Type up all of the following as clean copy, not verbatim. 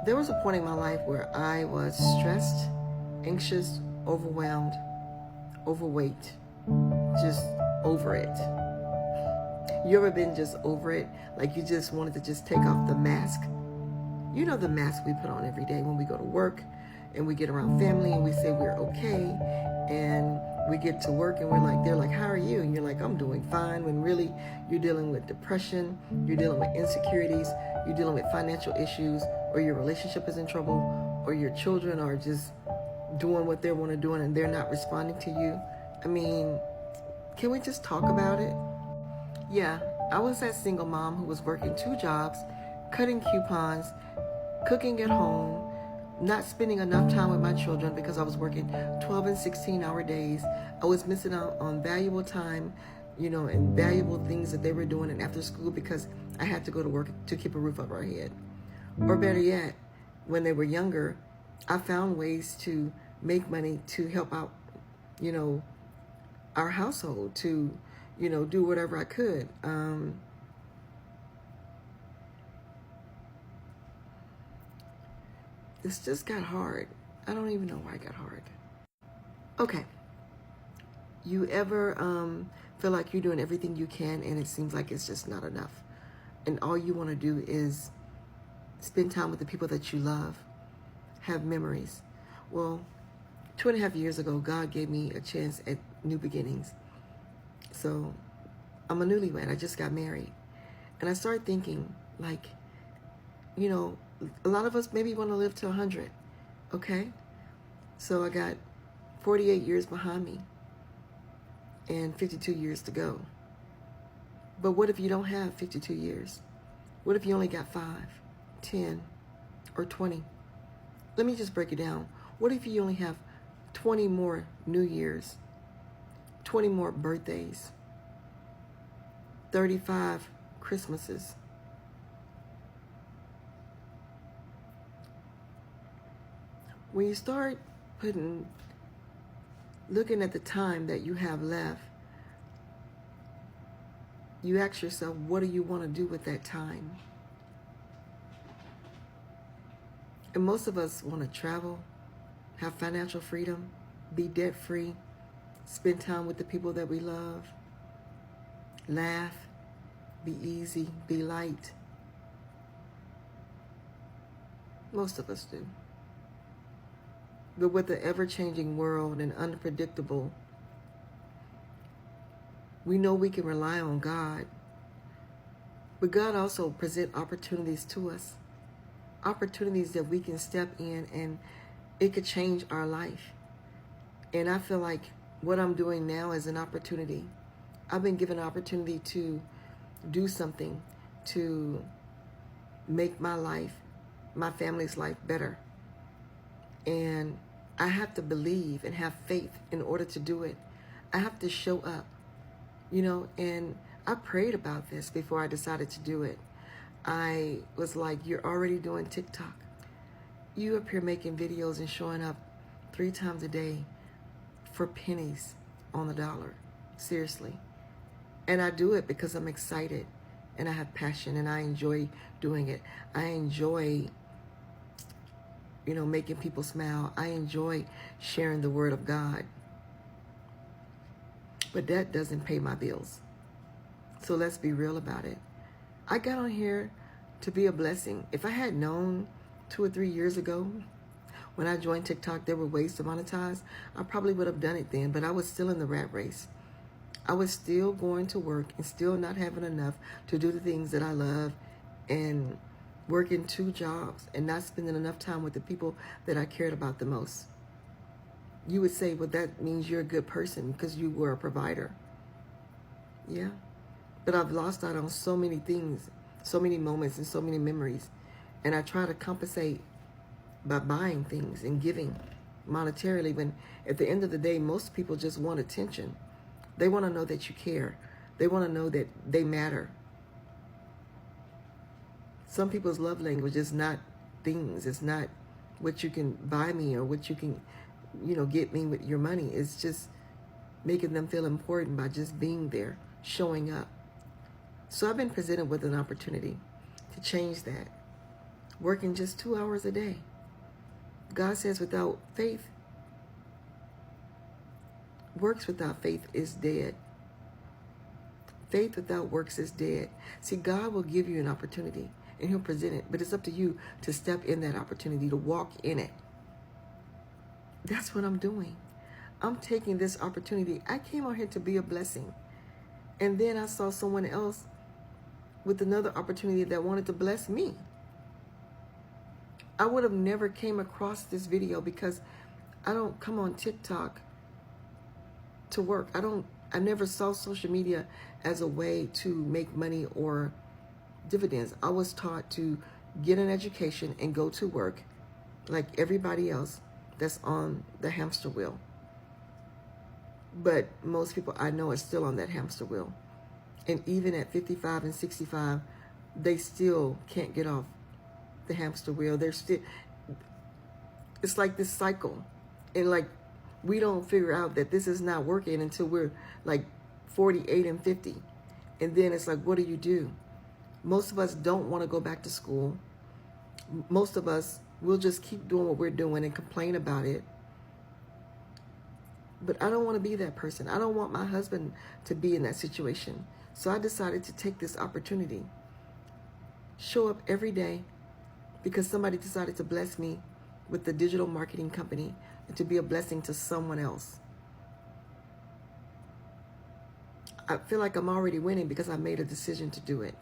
There was a point in my life where I was stressed, anxious, overwhelmed, overweight, just over it. You ever been just over it? Like you just wanted to just take off the mask? You know, the mask we put on every day when we go to work and we get around family and we say we're okay, and we get to work and they're like, how are you? And you're like, I'm doing fine, when really you're dealing with depression, you're dealing with insecurities, you're dealing with financial issues, or your relationship is in trouble, or your children are just doing what they want to do and they're not responding to you. I mean, can we just talk about it? Yeah, I was that single mom who was working 2 jobs, cutting coupons, cooking at home, not spending enough time with my children because I was working 12 and 16-hour days. I was missing out on valuable time, and valuable things that they were doing after school because I had to go to work to keep a roof over our head. Or better yet, when they were younger, I found ways to make money to help out, our household, to, do whatever I could. This just got hard. I don't even know why it got hard. Okay. You ever feel like you're doing everything you can and it seems like it's just not enough? And all you want to do is spend time with the people that you love, have memories. Well, 2.5 years ago, God gave me a chance at new beginnings. So I'm a newlywed. I just got married. And I started thinking, like, a lot of us maybe want to live to 100, okay? So I got 48 years behind me and 52 years to go. But what if you don't have 52 years? What if you only got 5, 10, or 20? Let me just break it down. What if you only have 20 more New Years, 20 more birthdays, 35 Christmases? When you start looking at the time that you have left, you ask yourself, what do you want to do with that time? And most of us want to travel, have financial freedom, be debt-free, spend time with the people that we love, laugh, be easy, be light. Most of us do. But with the ever-changing world and unpredictable, we know we can rely on God. But God also presents opportunities to us, opportunities that we can step in and it could change our life. And I feel like what I'm doing now is an opportunity. I've been given an opportunity to do something to make my life, my family's life better. And I have to believe and have faith in order to do it. I have to show up, and I prayed about this before I decided to do it. I was like, you're already doing TikTok. You up here making videos and showing up 3 times a day for pennies on the dollar. Seriously. And I do it because I'm excited and I have passion and I enjoy doing it. I enjoy making people smile. I enjoy sharing the word of God. But that doesn't pay my bills. So let's be real about it. I got on here to be a blessing. If I had known 2 or 3 years ago when I joined TikTok there were ways to monetize, I probably would have done it then, but I was still in the rat race. I was still going to work and still not having enough to do the things that I love, and working 2 jobs and not spending enough time with the people that I cared about the most. You would say, well, that means you're a good person because you were a provider. Yeah. But I've lost out on so many things, so many moments and so many memories. And I try to compensate by buying things and giving monetarily, when at the end of the day, most people just want attention. They want to know that you care. They want to know that they matter. Some people's love language is not things. It's not what you can buy me or what you can, get me with your money. It's just making them feel important by just being there, showing up. So I've been presented with an opportunity to change that. working just 2 hours a day. God says without faith, works without faith is dead. Faith without works is dead. See, God will give you an opportunity and he'll present it, but it's up to you to step in that opportunity, to walk in it. That's what I'm doing. I'm taking this opportunity. I came out here to be a blessing. And then I saw someone else with another opportunity that wanted to bless me. I would have never came across this video because I don't come on TikTok to work. I never saw social media as a way to make money or dividends. I was taught to get an education and go to work like everybody else that's on the hamster wheel. But most people I know are still on that hamster wheel. And even at 55 and 65, they still can't get off the hamster wheel. They're still, it's like this cycle. And like, we don't figure out that this is not working until we're like 48 and 50. And then it's like, what do you do? Most of us don't want to go back to school. Most of us will just keep doing what we're doing and complain about it. But I don't want to be that person. I don't want my husband to be in that situation. So I decided to take this opportunity. Show up every day because somebody decided to bless me with the digital marketing company and to be a blessing to someone else. I feel like I'm already winning because I made a decision to do it.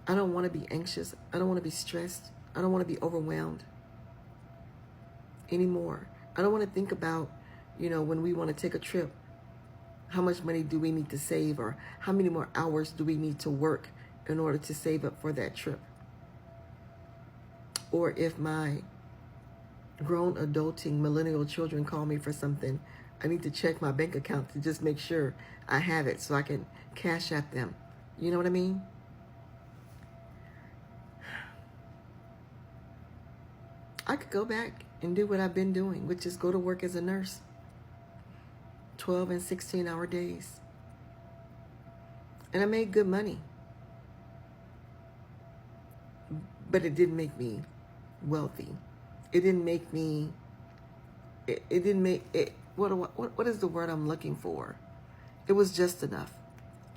I don't want to be anxious. I don't want to be stressed. I don't want to be overwhelmed anymore. I don't want to think about, when we want to take a trip, how much money do we need to save or how many more hours do we need to work in order to save up for that trip? Or if my grown adulting millennial children call me for something, I need to check my bank account to just make sure I have it so I can cash at them. You know what I mean? I could go back and do what I've been doing, which is go to work as a nurse. 12 and 16-hour days. And I made good money. But it didn't make me wealthy. It didn't make me, it didn't make it, what is the word I'm looking for? It was just enough.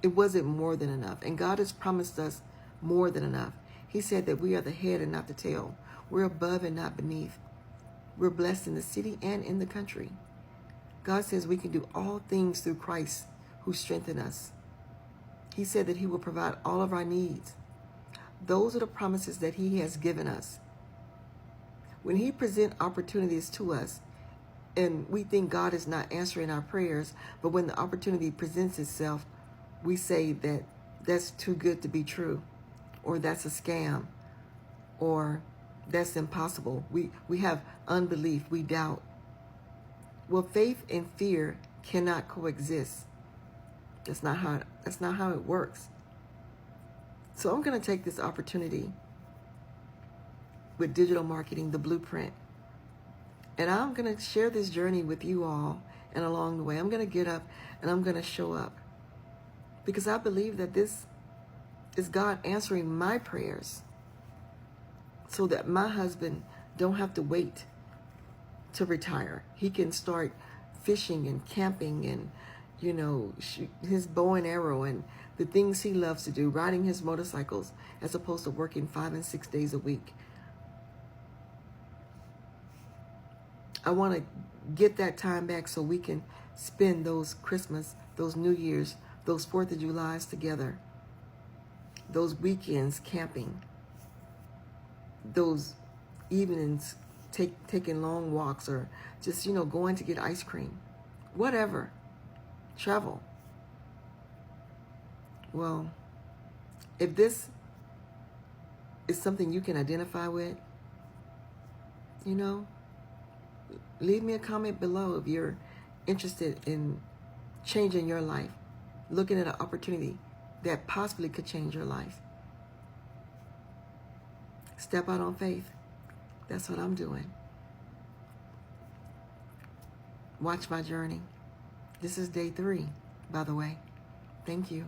It wasn't more than enough. And God has promised us more than enough. He said that we are the head and not the tail. We're above and not beneath. We're blessed in the city and in the country. God says we can do all things through Christ who strengthens us. He said that he will provide all of our needs. Those are the promises that he has given us. When he presents opportunities to us, and we think God is not answering our prayers, but when the opportunity presents itself, we say that that's too good to be true, or that's a scam, or that's impossible. We have unbelief, we doubt. Well, faith and fear cannot coexist. That's not how it works. So I'm going to take this opportunity with digital marketing, the blueprint. And I'm going to share this journey with you all. And along the way, I'm going to get up and I'm going to show up. Because I believe that this is God answering my prayers so that my husband don't have to wait to retire. He can start fishing and camping and, shoot his bow and arrow and the things he loves to do, riding his motorcycles, as opposed to working 5 and 6 days a week. I want to get that time back so we can spend those Christmas, those New Year's, those 4th of July's together, those weekends camping, those evenings taking long walks, or just, going to get ice cream, whatever, travel. Well, if this is something you can identify with, leave me a comment below if you're interested in changing your life, looking at an opportunity that possibly could change your life. Step out on faith. That's what I'm doing. Watch my journey. This is day 3, by the way. Thank you.